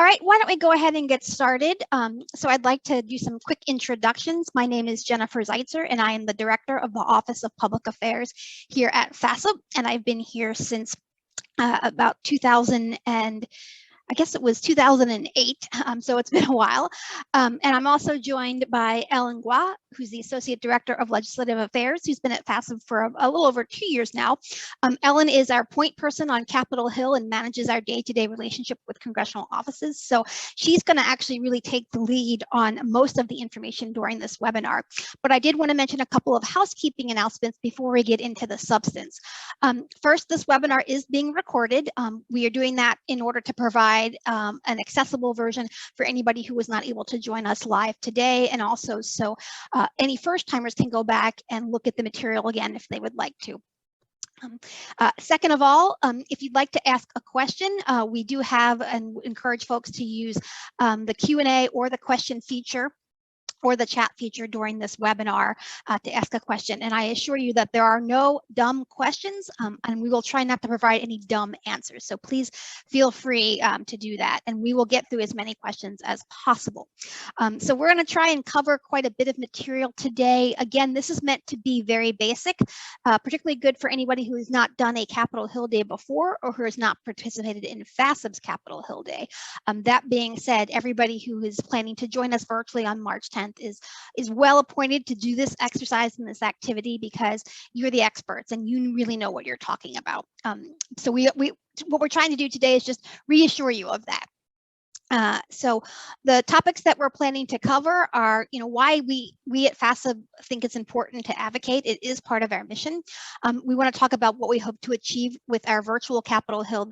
All right, why don't we go ahead and get started? So I'd like to do some quick introductions. My name is Jennifer Zeitzer, and I am the Director of the Office of Public Affairs here at FASEB, and I've been here since about 2000 and I guess it was 2008, so it's been a while. And I'm also joined by Ellen Kuo, who's the Associate Director of Legislative Affairs, who's been at FASEB for a little over 2 years now. Ellen is our point person on Capitol Hill and manages our day-to-day relationship with congressional offices. So she's going to actually really take the lead on most of the information during this webinar. But I did want to mention a couple of housekeeping announcements before we get into the substance. First, this webinar is being recorded. We are doing that in order to provide an accessible version for anybody who was not able to join us live today, and also so any first timers can go back and look at the material again if they would like to. Second of all, if you'd like to ask a question, we do have and encourage folks to use the Q&A or the question feature or the chat feature during this webinar to ask a question. And I assure you that there are no dumb questions, and we will try not to provide any dumb answers. So please feel free to do that, and we will get through as many questions as possible. So we're going to try and cover quite a bit of material today. Again, this is meant to be very basic, particularly good for anybody who has not done a Capitol Hill Day before or who has not participated in FASEB's Capitol Hill Day. That being said, everybody who is planning to join us virtually on March 10th is well appointed to do this exercise and this activity, because you're the experts and you really know what you're talking about. So what we're trying to do today is just reassure you of that. So the topics that we're planning to cover are, why we at FASEB think it's important to advocate. It is part of our mission. We want to talk about what we hope to achieve with our virtual Capitol Hill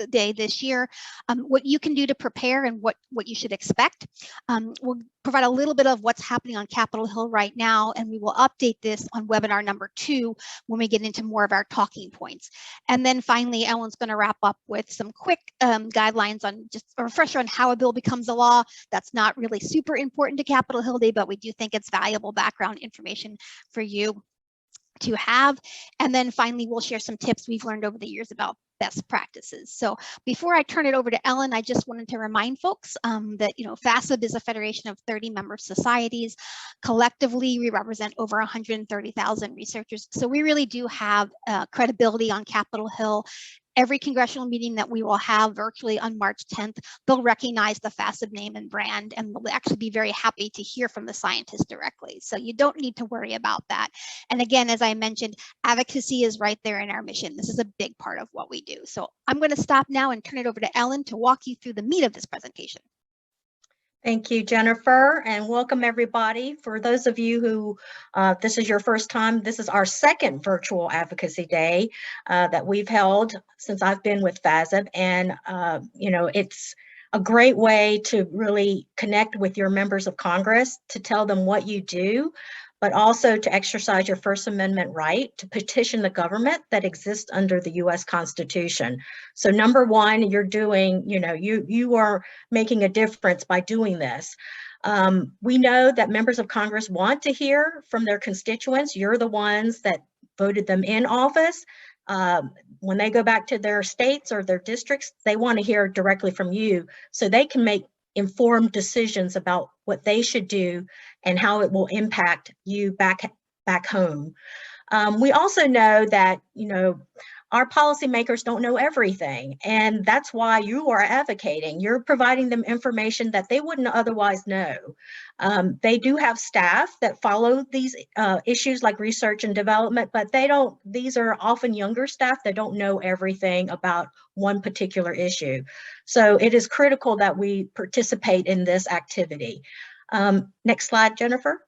Day this year, what you can do to prepare and what you should expect. We'll provide a little bit of what's happening on Capitol Hill right now, and we will update this on webinar number 2 when we get into more of our talking points. And then finally, Ellen's going to wrap up with some quick guidelines on just a refresher on how a bill becomes a law. That's not really super important to Capitol Hill Day, but we do think it's valuable background information for you to have. And then finally, we'll share some tips we've learned over the years about best practices. So before I turn it over to Ellen, I just wanted to remind folks that FASEB is a federation of 30 member societies. Collectively, we represent over 130,000 researchers. So we really do have credibility on Capitol Hill. Every congressional meeting that we will have virtually on March 10th, they'll recognize the FASEB name and brand, and they'll actually be very happy to hear from the scientists directly. So you don't need to worry about that. And again, as I mentioned, advocacy is right there in our mission. This is a big part of what we do. So I'm going to stop now and turn it over to Ellen to walk you through the meat of this presentation. Thank you, Jennifer, and welcome everybody. For those of you who this is your first time, this is our second virtual advocacy day that we've held since I've been with FASEB, and it's a great way to really connect with your members of Congress, to tell them what you do, but also to exercise your First Amendment right to petition the government that exists under the U.S. Constitution. So number one, you're doing, you are making a difference by doing this. We know that members of Congress want to hear from their constituents. You're the ones that voted them in office. When they go back to their states or their districts, they want to hear directly from you so they can make informed decisions about what they should do and how it will impact you back home. We also know that, our policymakers don't know everything, and that's why you are advocating. You're providing them information that they wouldn't otherwise know. They do have staff that follow these issues like research and development, but these are often younger staff that don't know everything about one particular issue. So it is critical that we participate in this activity. Next slide, Jennifer.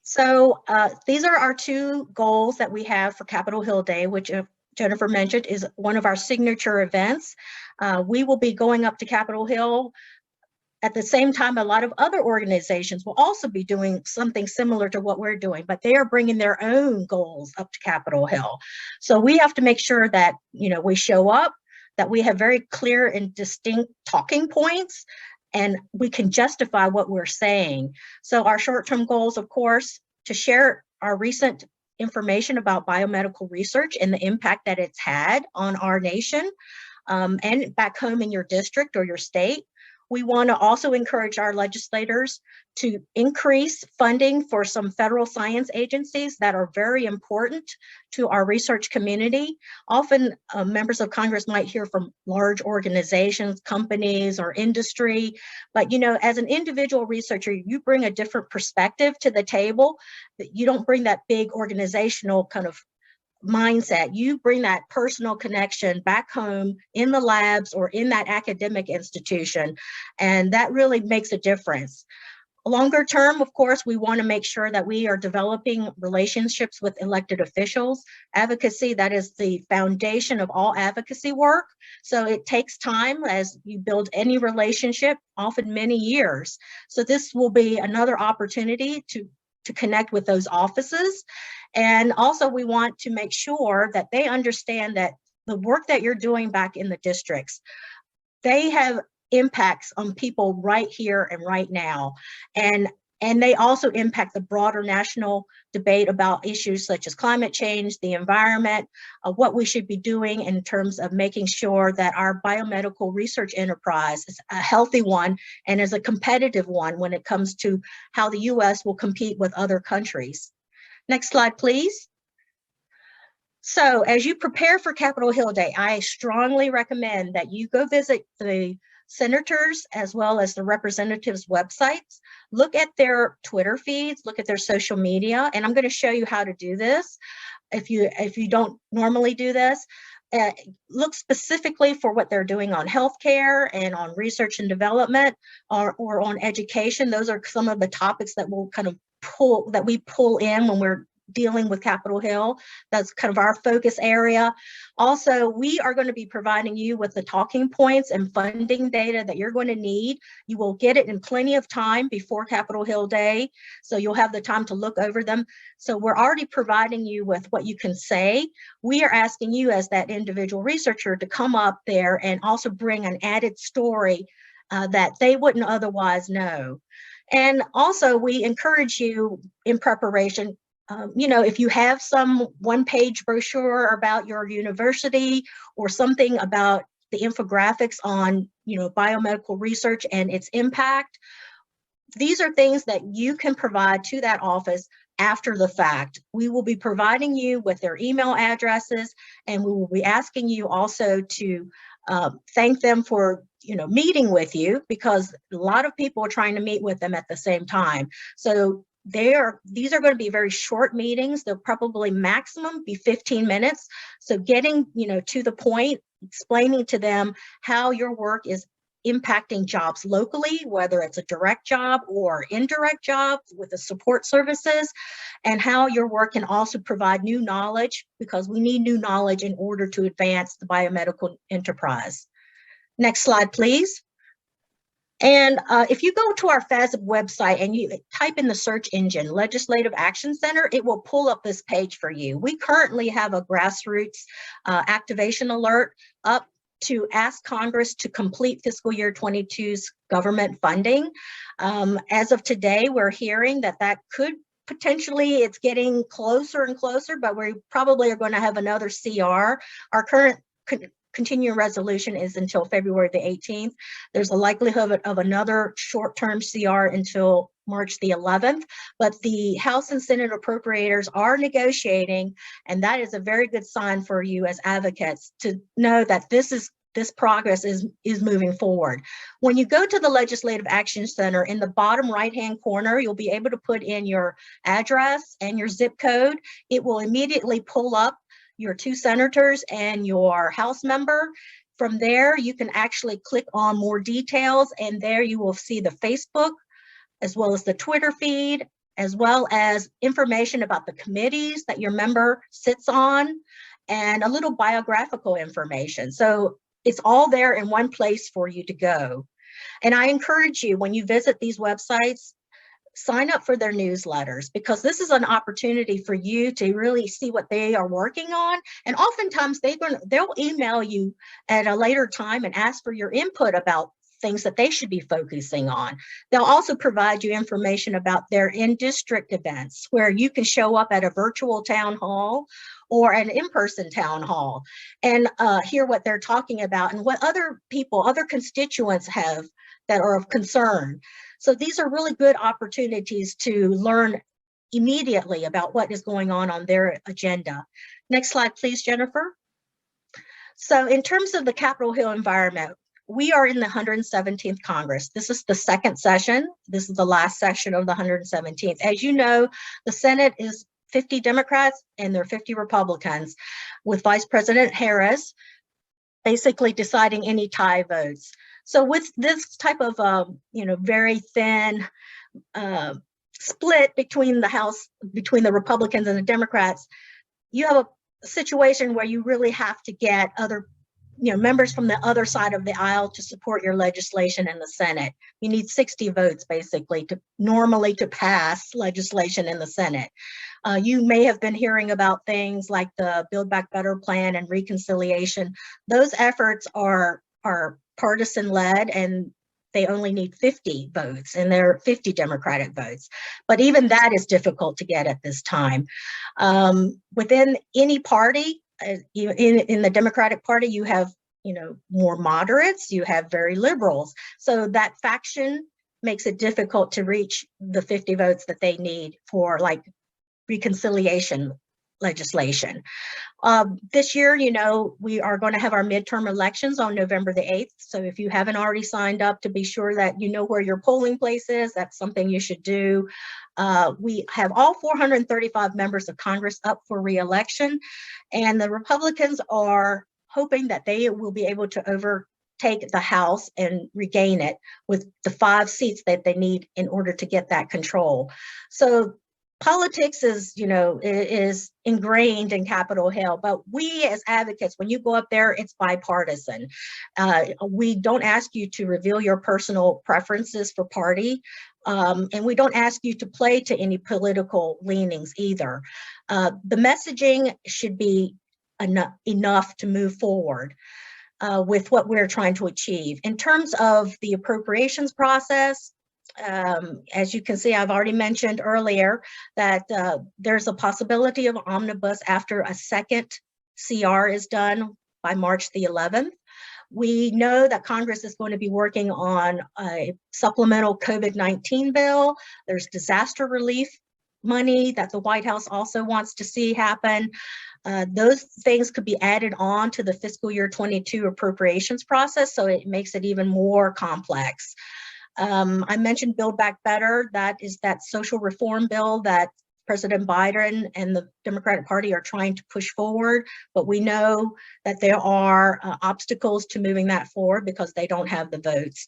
So these are our 2 goals that we have for Capitol Hill Day, which Jennifer mentioned is one of our signature events. We will be going up to Capitol Hill at the same time. A lot of other organizations will also be doing something similar to what we're doing, but they are bringing their own goals up to Capitol Hill. So we have to make sure that, we show up, that we have very clear and distinct talking points, and we can justify what we're saying. So our short-term goals, of course, to share our recent information about biomedical research and the impact that it's had on our nation. and back home in your district or your state. We want to also encourage our legislators to increase funding for some federal science agencies that are very important to our research community. Often members of Congress might hear from large organizations, companies, or industry, but as an individual researcher, you bring a different perspective to the table. You don't bring that big organizational kind of mindset. You bring that personal connection back home in the labs or in that academic institution, and that really makes a difference. Longer term, of course, we want to make sure that we are developing relationships with elected officials. Advocacy, that is the foundation of all advocacy work. So it takes time as you build any relationship, often many years. So this will be another opportunity to connect with those offices. And also we want to make sure that they understand that the work that you're doing back in the districts, they have impacts on people right here and right now. And they also impact the broader national debate about issues such as climate change, the environment, what we should be doing in terms of making sure that our biomedical research enterprise is a healthy one and is a competitive one when it comes to how the US will compete with other countries. Next slide, please. So as you prepare for Capitol Hill Day, I strongly recommend that you go visit the senators as well as the representatives' websites. Look at their Twitter feeds, look at their social media, and I'm going to show you how to do this. If you don't normally do this, look specifically for what they're doing on healthcare and on research and development or on education. Those are some of the topics that we'll kind of we pull in when we're dealing with Capitol Hill. That's kind of our focus area. Also, we are going to be providing you with the talking points and funding data that you're going to need. You will get it in plenty of time before Capitol Hill Day, so you'll have the time to look over them. So we're already providing you with what you can say. We are asking you as that individual researcher to come up there and also bring an added story that they wouldn't otherwise know. And also, we encourage you in preparation, if you have some one-page brochure about your university or something about the infographics on, biomedical research and its impact, these are things that you can provide to that office after the fact. We will be providing you with their email addresses, and we will be asking you also to thank them for meeting with you, because a lot of people are trying to meet with them at the same time. So these are going to be very short meetings. They'll probably maximum be 15 minutes. So getting to the point, explaining to them how your work is impacting jobs locally, whether it's a direct job or indirect job with the support services, and how your work can also provide new knowledge, because we need new knowledge in order to advance the biomedical enterprise. Next slide, please. And if you go to our FASEB website and you type in the search engine, Legislative Action Center, it will pull up this page for you. We currently have a grassroots activation alert up to ask Congress to complete fiscal year 22's government funding. As of today, we're hearing that could potentially, it's getting closer and closer, but we probably are going to have another CR. Our current continuing resolution is until February the 18th. There's a likelihood of another short-term CR until March the 11th, but the House and Senate appropriators are negotiating, and that is a very good sign for you as advocates to know that this progress is moving forward. When you go to the Legislative Action Center, in the bottom right-hand corner, you'll be able to put in your address and your zip code. It will immediately pull up your 2 senators and your House member. From there, you can actually click on more details, and there you will see the Facebook, as well as the Twitter feed, as well as information about the committees that your member sits on, and a little biographical information. So it's all there in one place for you to go. And I encourage you, when you visit these websites, sign up for their newsletters, because this is an opportunity for you to really see what they are working on. And oftentimes they'll email you at a later time and ask for your input about things that they should be focusing on. They'll also provide you information about their in-district events, where you can show up at a virtual town hall or an in-person town hall and hear what they're talking about and what other people, other constituents have that are of concern. So these are really good opportunities to learn immediately about what is going on their agenda. Next slide, please, Jennifer. So in terms of the Capitol Hill environment, we are in the 117th Congress. This is the second session. This is the last session of the 117th. As you know, the Senate is 50 Democrats and there are 50 Republicans, with Vice President Harris basically deciding any tie votes. So with this type of very thin split between the House, between the Republicans and the Democrats, you have a situation where you really have to get other members from the other side of the aisle to support your legislation in the Senate. You need 60 votes basically to pass legislation in the Senate. You may have been hearing about things like the Build Back Better plan and reconciliation. Those efforts are partisan led and they only need 50 votes and there are 50 Democratic votes. But even that is difficult to get at this time. Within any party, in the Democratic Party, you have more moderates, you have very liberals. So that faction makes it difficult to reach the 50 votes that they need for like reconciliation legislation. This year, we are going to have our midterm elections on November the 8th. So if you haven't already signed up to be sure that you know where your polling place is, that's something you should do. We have all 435 members of Congress up for re-election, and the Republicans are hoping that they will be able to overtake the House and regain it with the 5 seats that they need in order to get that control. So politics is ingrained in Capitol Hill, but we as advocates, when you go up there, it's bipartisan. We don't ask you to reveal your personal preferences for party, and we don't ask you to play to any political leanings either. The messaging should be enough to move forward with what we're trying to achieve. In terms of the appropriations process, as you can see, I've already mentioned earlier that there's a possibility of omnibus after a second CR is done by March the 11th. We know that Congress is going to be working on a supplemental COVID-19 bill. There's disaster relief money that the White House also wants to see happen. Those things could be added on to the fiscal year 22 appropriations process, so it makes it even more complex. I mentioned Build Back Better. That is that social reform bill that President Biden and the Democratic Party are trying to push forward, but we know that there are obstacles to moving that forward because they don't have the votes.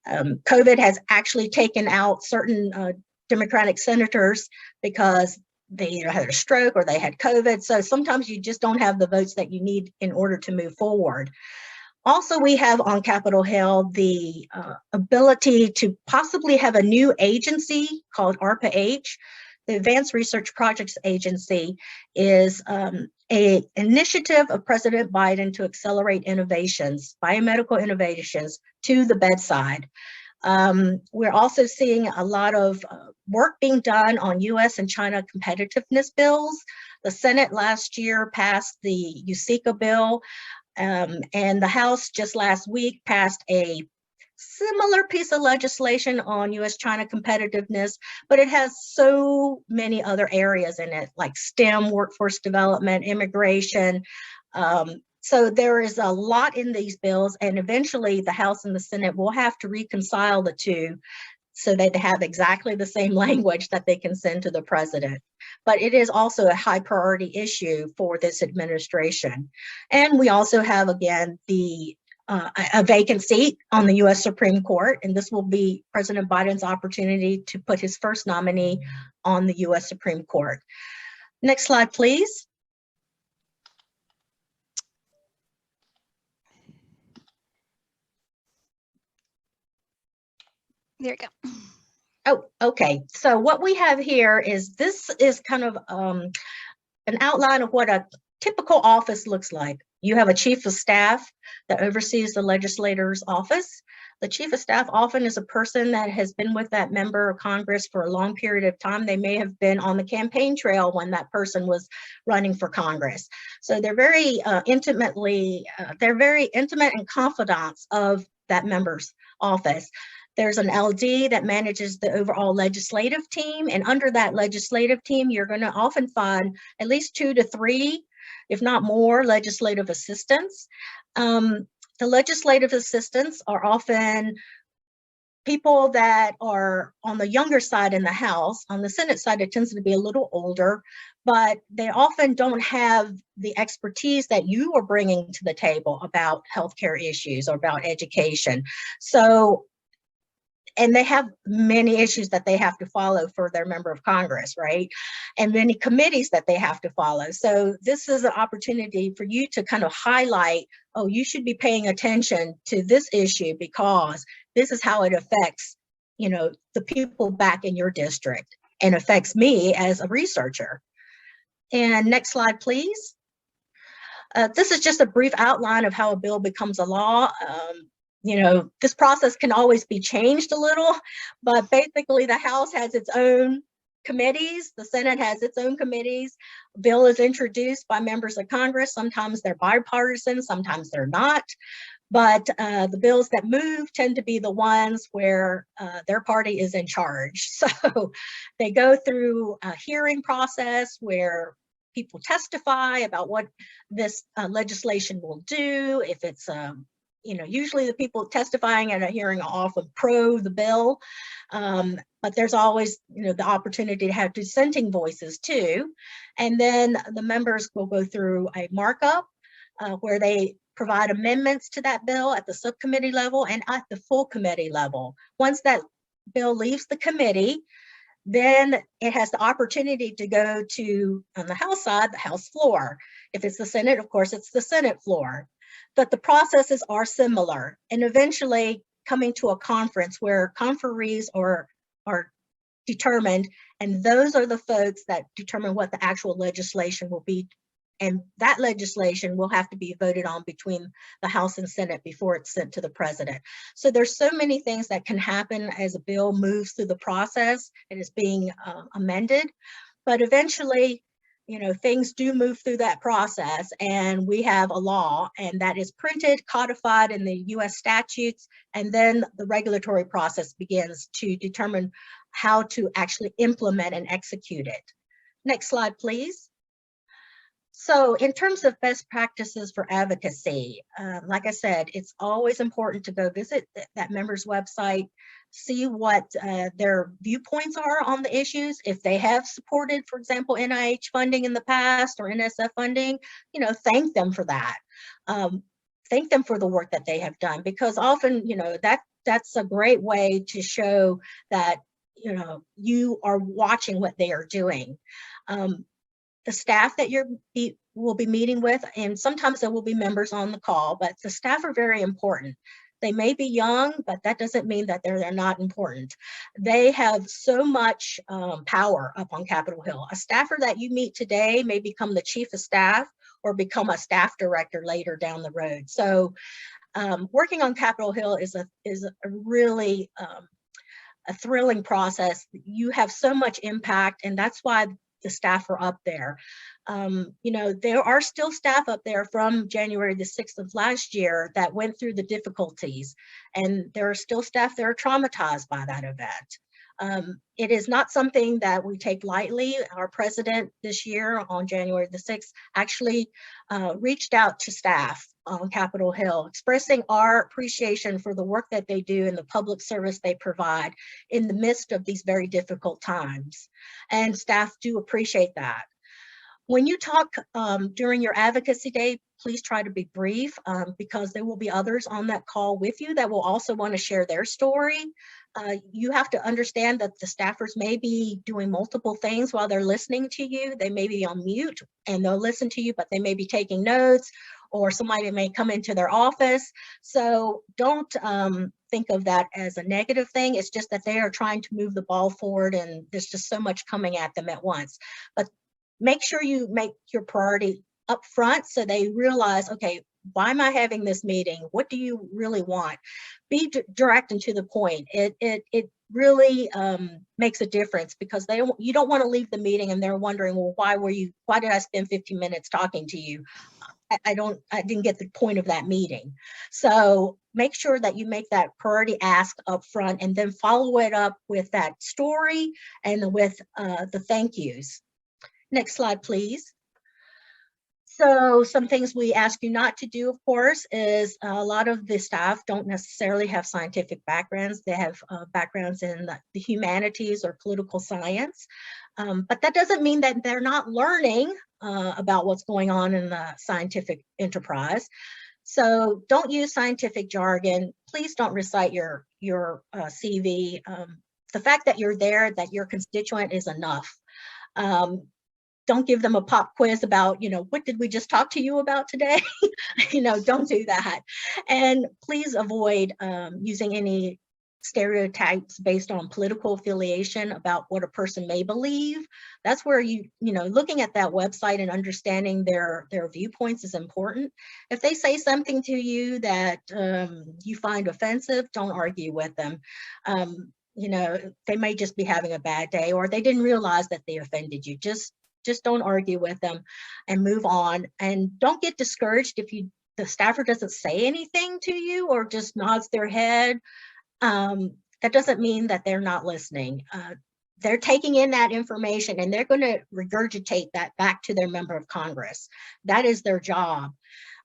COVID has actually taken out certain Democratic senators because they either had a stroke or they had COVID. So sometimes you just don't have the votes that you need in order to move forward. Also, we have on Capitol Hill the ability to possibly have a new agency called ARPA-H. The Advanced Research Projects Agency is an initiative of President Biden to accelerate innovations, biomedical innovations, to the bedside. We're also seeing a lot of work being done on US and China competitiveness bills. The Senate last year passed the USICA bill, and the House just last week passed a similar piece of legislation on US-China competitiveness, but it has so many other areas in it, like STEM, workforce development, immigration. So there is a lot in these bills, and eventually the House and the Senate will have to reconcile the two so that they have exactly the same language that they can send to the president. But it is also a high priority issue for this administration. And we also have, again, a vacant seat on the US Supreme Court, and this will be President Biden's opportunity to put his first nominee on the US Supreme Court. Next slide, please. There you go. Oh, okay. So what we have here is, this is kind of an outline of what a typical office looks like. You have a chief of staff that oversees the legislator's office. The chief of staff often is a person that has been with that member of Congress for a long period of time. They may have been on the campaign trail when that person was running for Congress. So they're very they're very intimate and confidants of that member's office. There's an LD that manages the overall legislative team, and under that legislative team, you're going to often find at least 2 to 3, if not more, legislative assistants. The legislative assistants are often people that are on the younger side in the House. On the Senate side, it tends to be a little older, but they often don't have the expertise that you are bringing to the table about healthcare issues or about education. So, and they have many issues that they have to follow for their member of Congress, right? And many committees that they have to follow. So this is an opportunity for you to kind of highlight, oh, you should be paying attention to this issue because this is how it affects, you know, the people back in your district and affects me as a researcher. And next slide, please. This is just a brief outline of how a bill becomes a law. You know, this process can always be changed a little, but basically the House has its own committees, the Senate has its own committees. A bill is introduced by members of Congress. Sometimes they're bipartisan, sometimes they're not. But the bills that move tend to be the ones where their party is in charge. So they go through a hearing process where people testify about what this legislation will do. If it's you know, usually the people testifying at a hearing are often pro the bill, but there's always, you know, the opportunity to have dissenting voices too. And then the members will go through a markup where they provide amendments to that bill at the subcommittee level and at the full committee level. Once that bill leaves the committee, then it has the opportunity to go to, on the House side, the House floor. If it's the Senate, of course, it's the Senate floor. But the processes are similar, and eventually coming to a conference where conferees are determined, and those are the folks that determine what the actual legislation will be, and that legislation will have to be voted on between the House and Senate before it's sent to the president. So there's so many things that can happen as a bill moves through the process and is being amended, but eventually, you know, things do move through that process and we have a law, and that is printed, codified in the US statutes, and then the regulatory process begins to determine how to actually implement and execute it. Next slide, please. So in terms of best practices for advocacy, like I said, it's always important to go visit that member's website, see what their viewpoints are on the issues. If they have supported, for example, NIH funding in the past or NSF funding, you know, thank them for that. Thank them for the work that they have done, because often, you know, that's a great way to show that, you know, you are watching what they are doing. The staff that will be meeting with, and sometimes there will be members on the call, but the staff are very important. They may be young, but that doesn't mean that they're not important. They have so much power up on Capitol Hill. A staffer that you meet today may become the chief of staff or become a staff director later down the road. So working on Capitol Hill is a really a thrilling process. You have so much impact, and that's why the staff are up there. You know, there are still staff up there from January the 6th of last year that went through the difficulties, and there are still staff that are traumatized by that event. It is not something that we take lightly. Our president this year on January the 6th actually reached out to staff on Capitol Hill, expressing our appreciation for the work that they do and the public service they provide in the midst of these very difficult times. And staff do appreciate that. When you talk during your advocacy day, please try to be brief because there will be others on that call with you that will also want to share their story. You have to understand that the staffers may be doing multiple things while they're listening to you. They may be on mute and they'll listen to you, but they may be taking notes, or somebody may come into their office. So don't think of that as a negative thing. It's just that they are trying to move the ball forward and there's just so much coming at them at once. But make sure you make your priority up front so they realize, okay, why am I having this meeting? What do you really want? Be direct and to the point. It really makes a difference, because you don't want to leave the meeting and they're wondering, well, why did I spend 15 minutes talking to you? I didn't get the point of that meeting. So make sure that you make that priority ask up front, and then follow it up with that story and with the thank yous. Next slide, please. So some things we ask you not to do, of course, is a lot of the staff don't necessarily have scientific backgrounds. They have backgrounds in the humanities or political science. But that doesn't mean that they're not learning about what's going on in the scientific enterprise. So don't use scientific jargon. Please don't recite your CV. The fact that you're there, that you're constituent, is enough. Don't give them a pop quiz about, what did we just talk to you about today? Don't do that. And please avoid using any stereotypes based on political affiliation about what a person may believe. That's where looking at that website and understanding their viewpoints is important. If they say something to you that you find offensive, don't argue with them. They may just be having a bad day, or they didn't realize that they offended you. Just don't argue with them and move on. And don't get discouraged if the staffer doesn't say anything to you or just nods their head. That doesn't mean that they're not listening. They're taking in that information and they're going to regurgitate that back to their member of Congress. That is their job.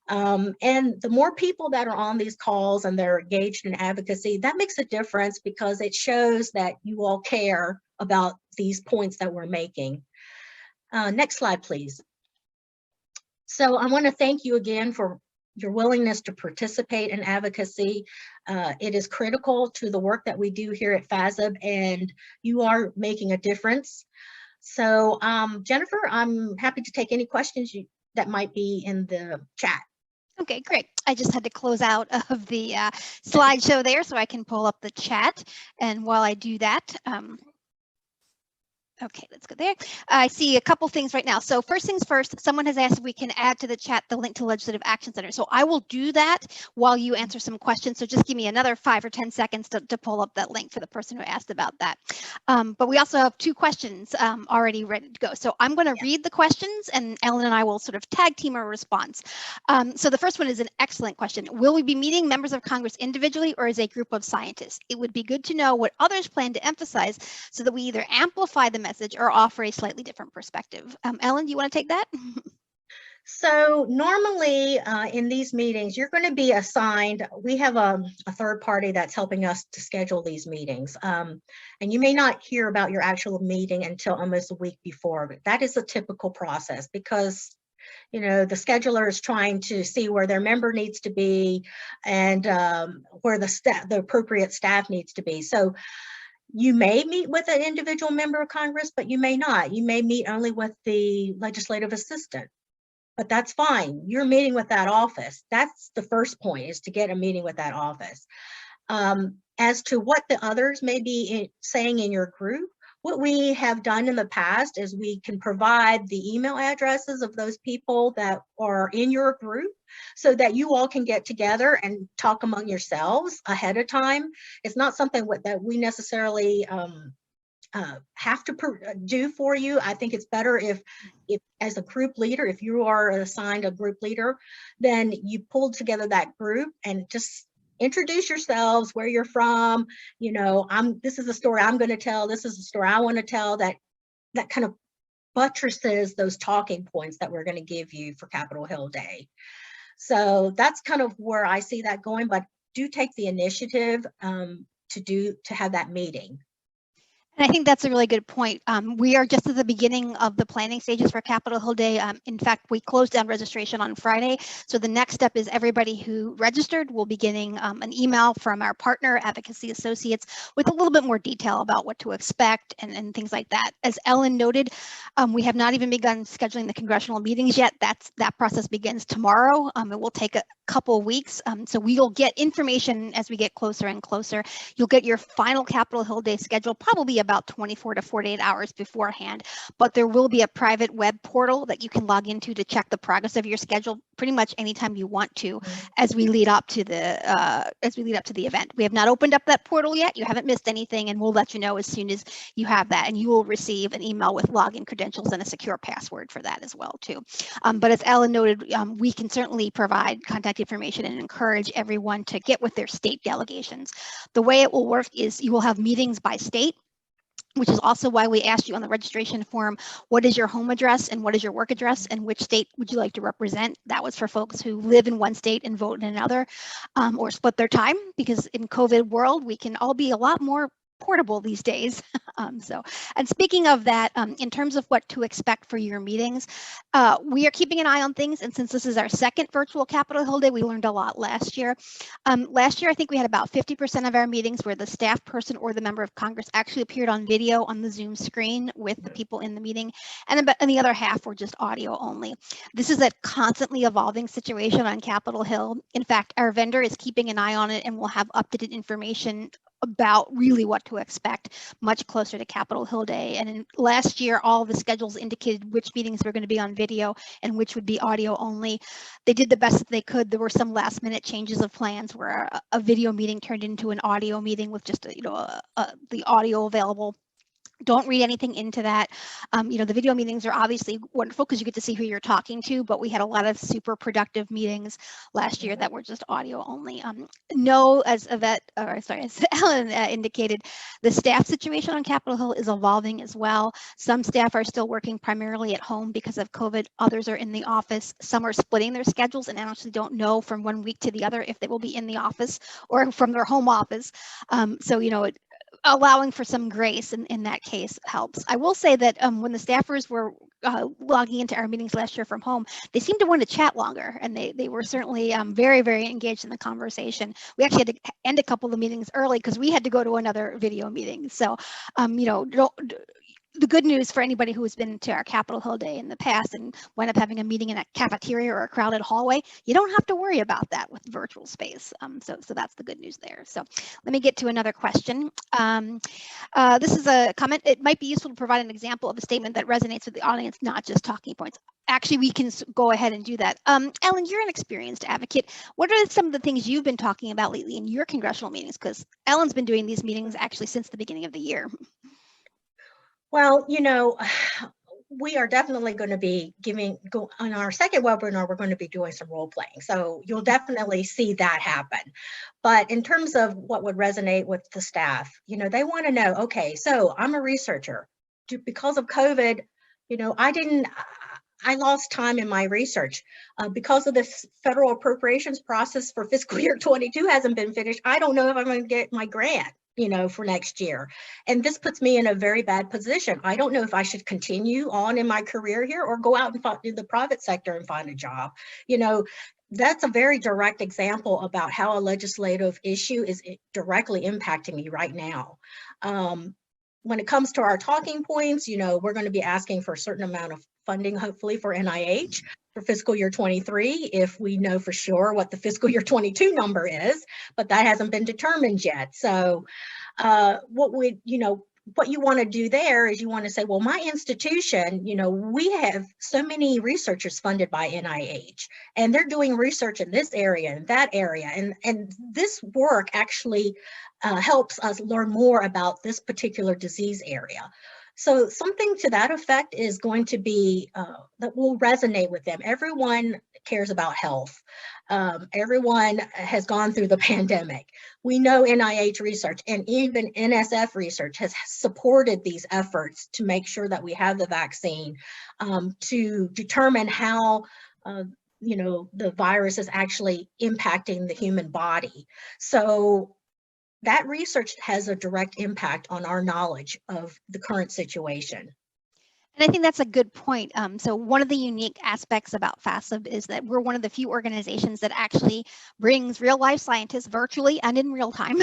And the more people that are on these calls and they're engaged in advocacy, that makes a difference, because it shows that you all care about these points that we're making. Next slide, please. So I want to thank you again for your willingness to participate in advocacy. It is critical to the work that we do here at FASEB, and you are making a difference. So Jennifer, I'm happy to take any questions that might be in the chat. Okay, great. I just had to close out of the slideshow there so I can pull up the chat. And while I do that, okay, let's go there. I see a couple things right now. So first things first, someone has asked if we can add to the chat the link to Legislative Action Center. So I will do that while you answer some questions. So just give me another 5 or 10 seconds to pull up that link for the person who asked about that. But we also have 2 questions already ready to go. So I'm going to read the questions, and Ellen and I will sort of tag team our response. So the first one is an excellent question. Will we be meeting members of Congress individually or as a group of scientists? It would be good to know what others plan to emphasize so that we either amplify the message or offer a slightly different perspective. Ellen, do you want to take that? So normally in these meetings, you're going to be assigned, we have a third party that's helping us to schedule these meetings. And you may not hear about your actual meeting until almost a week before, but that is a typical process, because the scheduler is trying to see where their member needs to be and where the appropriate staff needs to be. So you may meet with an individual member of Congress, but you may not. You may meet only with the legislative assistant, but that's fine. You're meeting with that office. That's the first point, is to get a meeting with that office. As to what the others may be saying in your group, what we have done in the past is we can provide the email addresses of those people that are in your group so that you all can get together and talk among yourselves ahead of time. It's not something that we necessarily have to do for you. I think it's better if as a group leader, if you are assigned a group leader, then you pull together that group and just introduce yourselves, where you're from. This is the story I'm going to tell. This is the story I want to tell. That kind of buttresses those talking points that we're going to give you for Capitol Hill Day. So that's kind of where I see that going. But do take the initiative to have that meeting. And I think that's a really good point. We are just at the beginning of the planning stages for Capitol Hill Day. In fact, we closed down registration on Friday. So the next step is everybody who registered will be getting an email from our partner, Advocacy Associates, with a little bit more detail about what to expect and things like that. As Ellen noted, we have not even begun scheduling the congressional meetings yet. That process begins tomorrow. It will take a couple of weeks. So we'll get information as we get closer and closer. You'll get your final Capitol Hill Day schedule probably about 24 to 48 hours beforehand, but there will be a private web portal that you can log into to check the progress of your schedule pretty much anytime you want to as we lead up to the event. We have not opened up that portal yet. You haven't missed anything, and we'll let you know as soon as you have that, and you will receive an email with login credentials and a secure password for that as well too. But as Ellen noted, we can certainly provide contact information and encourage everyone to get with their state delegations. The way it will work is you will have meetings by state, which is also why we asked you on the registration form, what is your home address and what is your work address and which state would you like to represent? That was for folks who live in one state and vote in another, or split their time, because in COVID world, we can all be a lot more portable these days. And speaking of that, in terms of what to expect for your meetings, we are keeping an eye on things. And since this is our second virtual Capitol Hill Day, we learned a lot last year. Last year, I think we had about 50% of our meetings where the staff person or the member of Congress actually appeared on video on the Zoom screen with the people in the meeting. And the other half were just audio only. This is a constantly evolving situation on Capitol Hill. In fact, our vendor is keeping an eye on it and will have updated information about really what to expect much closer to Capitol Hill Day. And last year, all the schedules indicated which meetings were going to be on video and which would be audio only. They did the best that they could. There were some last minute changes of plans where a video meeting turned into an audio meeting with just the audio available. Don't read anything into that. The video meetings are obviously wonderful because you get to see who you're talking to, but we had a lot of super productive meetings last year that were just audio only. As Ellen indicated, the staff situation on Capitol Hill is evolving as well. Some staff are still working primarily at home because of COVID. Others are in the office. Some are splitting their schedules and actually don't know from one week to the other if they will be in the office or from their home office. Allowing for some grace in that case helps. I will say that when the staffers were logging into our meetings last year from home, they seemed to want to chat longer, and they were certainly very, very engaged in the conversation. We actually had to end a couple of meetings early because we had to go to another video meeting. So, the good news for anybody who has been to our Capitol Hill Day in the past and wound up having a meeting in a cafeteria or a crowded hallway, you don't have to worry about that with virtual space. So that's the good news there. So let me get to another question. This is a comment. It might be useful to provide an example of a statement that resonates with the audience, not just talking points. Actually, we can go ahead and do that. Ellen, you're an experienced advocate. What are some of the things you've been talking about lately in your congressional meetings? Because Ellen's been doing these meetings actually since the beginning of the year. Well, we are definitely going to be on our second webinar, we're going to be doing some role playing. So you'll definitely see that happen. But in terms of what would resonate with the staff, they want to know, okay, so I'm a researcher. Because of COVID, I lost time in my research because of this federal appropriations process for fiscal year 22 hasn't been finished. I don't know if I'm going to get my grant, for next year. And this puts me in a very bad position. I don't know if I should continue on in my career here or go out and find in the private sector and find a job. That's a very direct example about how a legislative issue is directly impacting me right now. When it comes to our talking points, we're going to be asking for a certain amount of funding, hopefully for NIH for fiscal year 23, if we know for sure what the fiscal year 22 number is, but that hasn't been determined yet. So what you want to do there is you want to say, well, my institution, we have so many researchers funded by NIH, and they're doing research in this area and that area. And this work actually helps us learn more about this particular disease area. So something to that effect is going to be, that will resonate with them. Everyone cares about health. Everyone has gone through the pandemic. We know NIH research and even NSF research has supported these efforts to make sure that we have the vaccine, to determine how the virus is actually impacting the human body. So that research has a direct impact on our knowledge of the current situation. And I think that's a good point. So one of the unique aspects about FASEB is that we're one of the few organizations that actually brings real life scientists virtually and in real time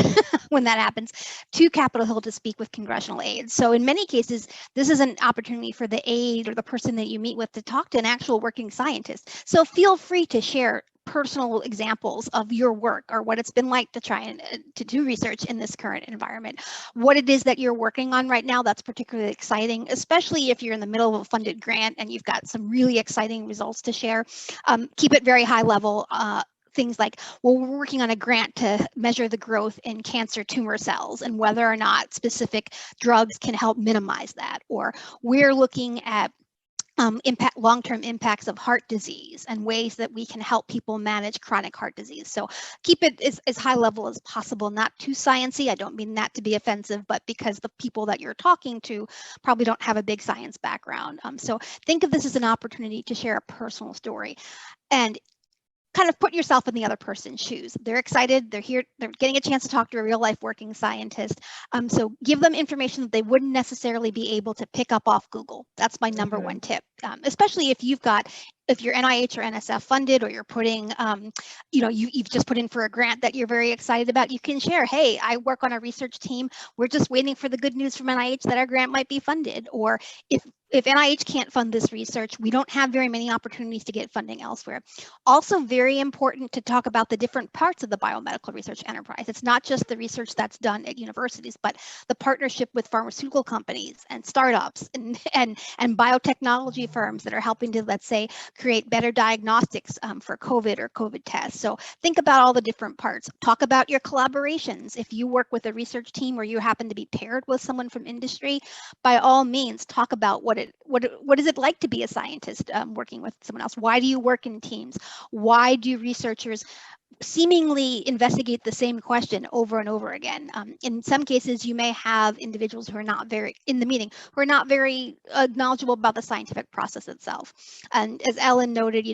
when that happens to Capitol Hill to speak with congressional aides. So in many cases, this is an opportunity for the aide or the person that you meet with to talk to an actual working scientist. So feel free to share personal examples of your work or what it's been like to try and to do research in this current environment. What it is that you're working on right now that's particularly exciting, especially if you're in the middle of a funded grant and you've got some really exciting results to share. Keep it very high level. Things like, well, we're working on a grant to measure the growth in cancer tumor cells and whether or not specific drugs can help minimize that. Or we're looking at long-term impacts of heart disease and ways that we can help people manage chronic heart disease. So keep it as high level as possible, not too sciencey. I don't mean that to be offensive, but because the people that you're talking to probably don't have a big science background. So think of this as an opportunity to share a personal story and kind of put yourself in the other person's shoes. They're excited, they're here, they're getting a chance to talk to a real life working scientist. So give them information that they wouldn't necessarily be able to pick up off Google. That's my number one tip, especially if you're NIH or NSF funded, or you're putting, you've just put in for a grant that you're very excited about. You can share, hey, I work on a research team. We're just waiting for the good news from NIH that our grant might be funded. Or if NIH can't fund this research, we don't have very many opportunities to get funding elsewhere. Also very important to talk about the different parts of the biomedical research enterprise. It's not just the research that's done at universities, but the partnership with pharmaceutical companies and startups and biotechnology firms that are helping to, let's say, create better diagnostics for COVID or COVID tests. So think about all the different parts. Talk about your collaborations. If you work with a research team or you happen to be paired with someone from industry, by all means, talk about what is it like to be a scientist working with someone else? Why do you work in teams? Why do researchers seemingly investigate the same question over and over again? In some cases, you may have individuals who are not very knowledgeable about the scientific process itself. And as Ellen noted,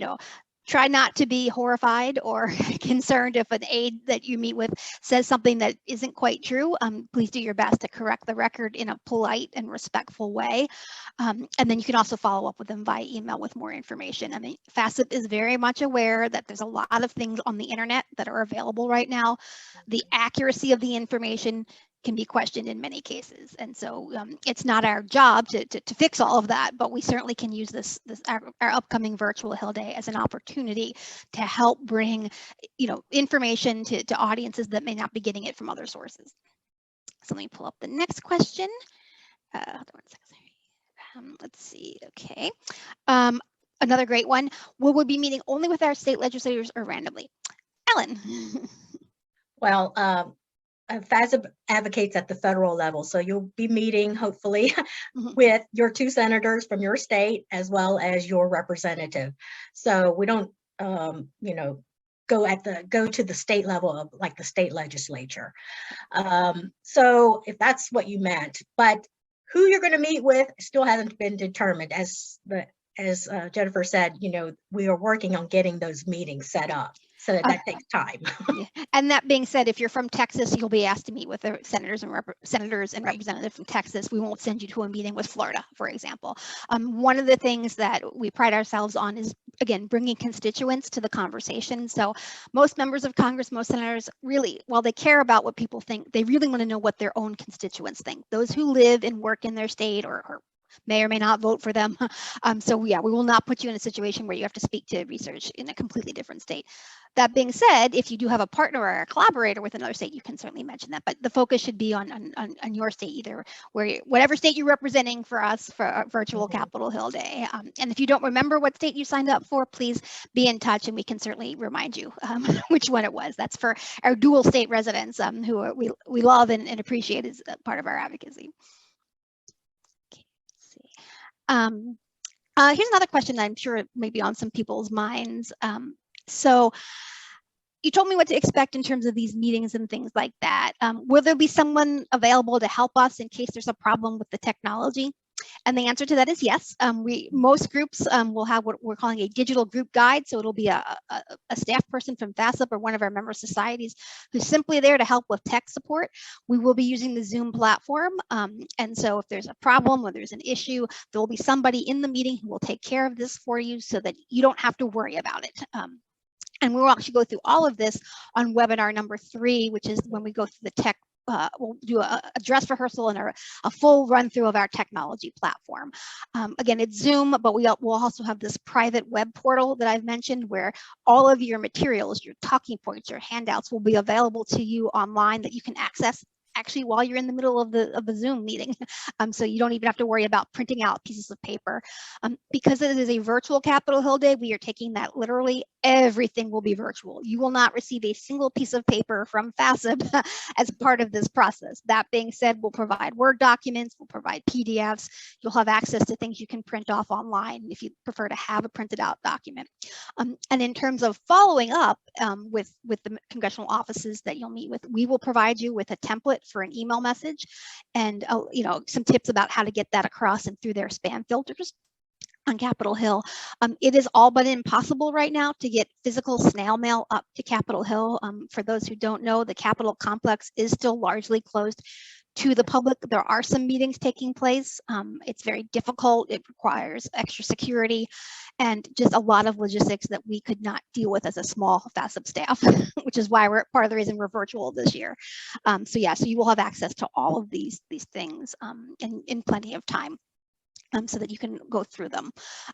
try not to be horrified or concerned if an aide that you meet with says something that isn't quite true. Please do your best to correct the record in a polite and respectful way. And then you can also follow up with them via email with more information. I mean, FASEB is very much aware that there's a lot of things on the internet that are available right now. The accuracy of the information can be questioned in many cases. And so it's not our job to fix all of that, but we certainly can use our upcoming virtual Hill Day as an opportunity to help bring, information to audiences that may not be getting it from other sources. So let me pull up the next question. Hold on one second. Let's see, okay. Another great one, will we be meeting only with our state legislators or randomly? Ellen. Well, FASEB advocates at the federal level, so you'll be meeting hopefully with your 2 senators from your state as well as your representative. So we don't, go to the state level of like the state legislature. So if that's what you meant, but who you're going to meet with still hasn't been determined. As Jennifer said, we are working on getting those meetings set up. So that takes time. Yeah. And that being said, if you're from Texas, you'll be asked to meet with the senators and representatives from Texas. We won't send you to a meeting with Florida, for example. One of the things that we pride ourselves on is, again, bringing constituents to the conversation. So most members of Congress, most senators, really, while they care about what people think, they really want to know what their own constituents think. Those who live and work in their state or may or may not vote for them. So yeah, we will not put you in a situation where you have to speak to research in a completely different state. That being said, if you do have a partner or a collaborator with another state, you can certainly mention that, but the focus should be on your state, either whatever state you're representing for us for our virtual Capitol Hill Day. And if you don't remember what state you signed up for, please be in touch and we can certainly remind you which one it was. That's for our dual state residents who we love and appreciate as part of our advocacy. Here's another question that I'm sure may be on some people's minds. So you told me what to expect in terms of these meetings and things like that. Will there be someone available to help us in case there's a problem with the technology? And the answer to that is yes. Most groups will have what we're calling a digital group guide. So it'll be a staff person from FASEB or one of our member societies who's simply there to help with tech support. We will be using the Zoom platform. And so if there's a problem or there's an issue, there will be somebody in the meeting who will take care of this for you so that you don't have to worry about it. And we will actually go through all of this on webinar number 3, which is when we go through the tech we'll do a dress rehearsal and a full run through of our technology platform. Again, it's Zoom, but we'll also have this private web portal that I've mentioned where all of your materials, your talking points, your handouts will be available to you online that you can access actually while you're in the middle of the Zoom meeting. So you don't even have to worry about printing out pieces of paper. Because it is a virtual Capitol Hill Day, we are taking that literally. Everything will be virtual. You will not receive a single piece of paper from FASEB as part of this process. That being said, we'll provide Word documents, we'll provide PDFs. You'll have access to things you can print off online if you prefer to have a printed out document. And in terms of following up with the congressional offices that you'll meet with, we will provide you with a template for an email message and some tips about how to get that across and through their spam filters on Capitol Hill. It is all but impossible right now to get physical snail mail up to Capitol Hill. For those who don't know, the Capitol complex is still largely closed to the public. There are some meetings taking place. It's very difficult. It requires extra security and just a lot of logistics that we could not deal with as a small FASEB staff, which is why we're part of the reason we're virtual this year. So you will have access to all of these things in plenty of time. So that you can go through them.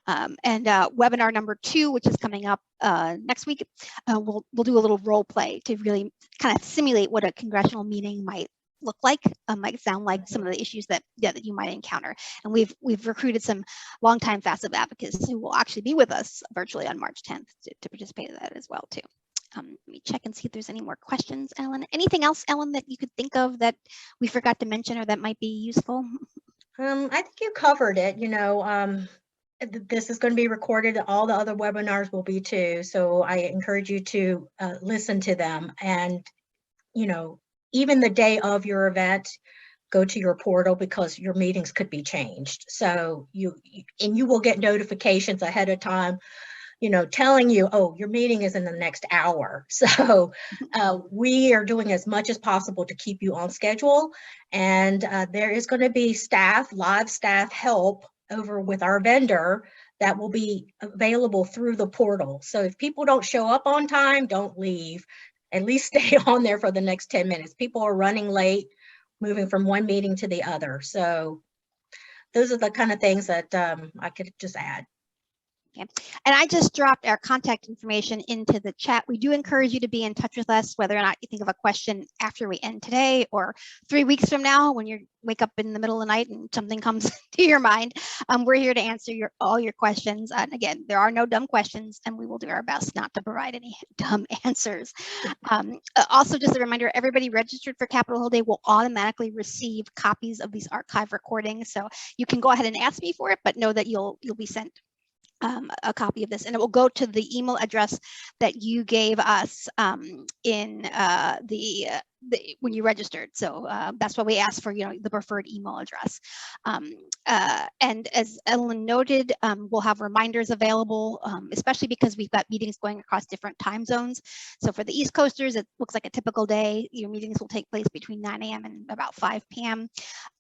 And webinar number 2, which is coming up next week, we'll do a little role play to really kind of simulate what a congressional meeting might look like, might sound like, some of the issues that you might encounter. And we've recruited some longtime FASEB advocates who will actually be with us virtually on March 10th to participate in that as well too. Let me check and see if there's any more questions, Ellen. Anything else, Ellen, that you could think of that we forgot to mention or that might be useful? I think you covered it. This is going to be recorded. All the other webinars will be too. So I encourage you to listen to them. And, even the day of your event, go to your portal because your meetings could be changed. So you will get notifications ahead of time, telling you, oh, your meeting is in the next hour. So we are doing as much as possible to keep you on schedule. And there is going to be live staff help over with our vendor that will be available through the portal. So if people don't show up on time, don't leave. At least stay on there for the next 10 minutes. People are running late, moving from one meeting to the other. So those are the kind of things that I could just add. Okay. And I just dropped our contact information into the chat. We do encourage you to be in touch with us, whether or not you think of a question after we end today or 3 weeks from now when you wake up in the middle of the night and something comes to your mind. We're here to answer all your questions. And again, there are no dumb questions, and we will do our best not to provide any dumb answers. Also, just a reminder, everybody registered for Capitol Hill Day will automatically receive copies of these archive recordings. So you can go ahead and ask me for it, but know that you'll be sent a copy of this, and it will go to the email address that you gave us in when you registered. So that's why we asked for the preferred email address. And as Ellen noted, we'll have reminders available, especially because we've got meetings going across different time zones. So for the East Coasters, it looks like a typical day. Your meetings will take place between 9 a.m. and about 5 p.m.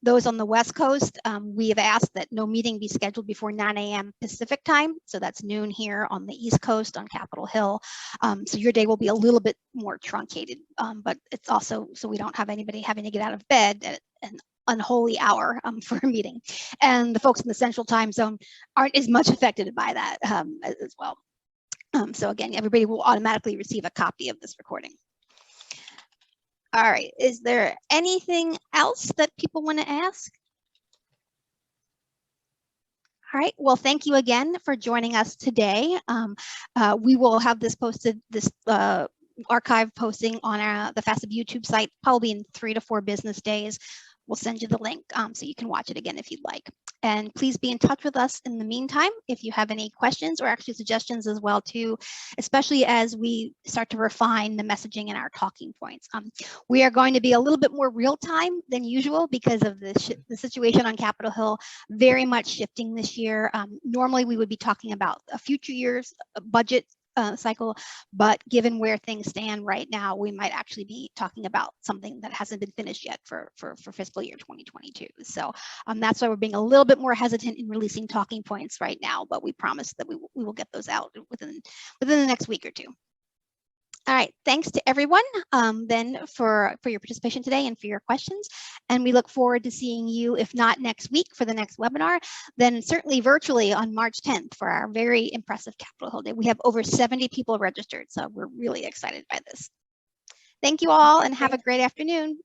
Those on the West Coast, we have asked that no meeting be scheduled before 9 a.m. Pacific time. So that's noon here on the East Coast on Capitol Hill. So your day will be a little bit more truncated, but it's also so we don't have anybody having to get out of bed at an unholy hour for a meeting. And the folks in the Central Time Zone aren't as much affected by that as well. So again, everybody will automatically receive a copy of this recording. All right, is there anything else that people want to ask? All right, well, thank you again for joining us today. We will have this posted, this archive posting on the FASEB YouTube site, probably in 3 to 4 business days. We'll send you the link so you can watch it again if you'd like. And please be in touch with us in the meantime if you have any questions or actually suggestions as well too, especially as we start to refine the messaging and our talking points. We are going to be a little bit more real time than usual because of the situation on Capitol Hill very much shifting this year. Normally we would be talking about a future year's budget cycle, but given where things stand right now, we might actually be talking about something that hasn't been finished yet for fiscal year 2022. So that's why we're being a little bit more hesitant in releasing talking points right now, but we promise that we will get those out within the next week or two. All right, thanks to everyone then for your participation today and for your questions. And we look forward to seeing you, if not next week for the next webinar, then certainly virtually on March 10th for our very impressive Capitol Hill Day. We have over 70 people registered, so we're really excited by this. Thank you all and have a great afternoon.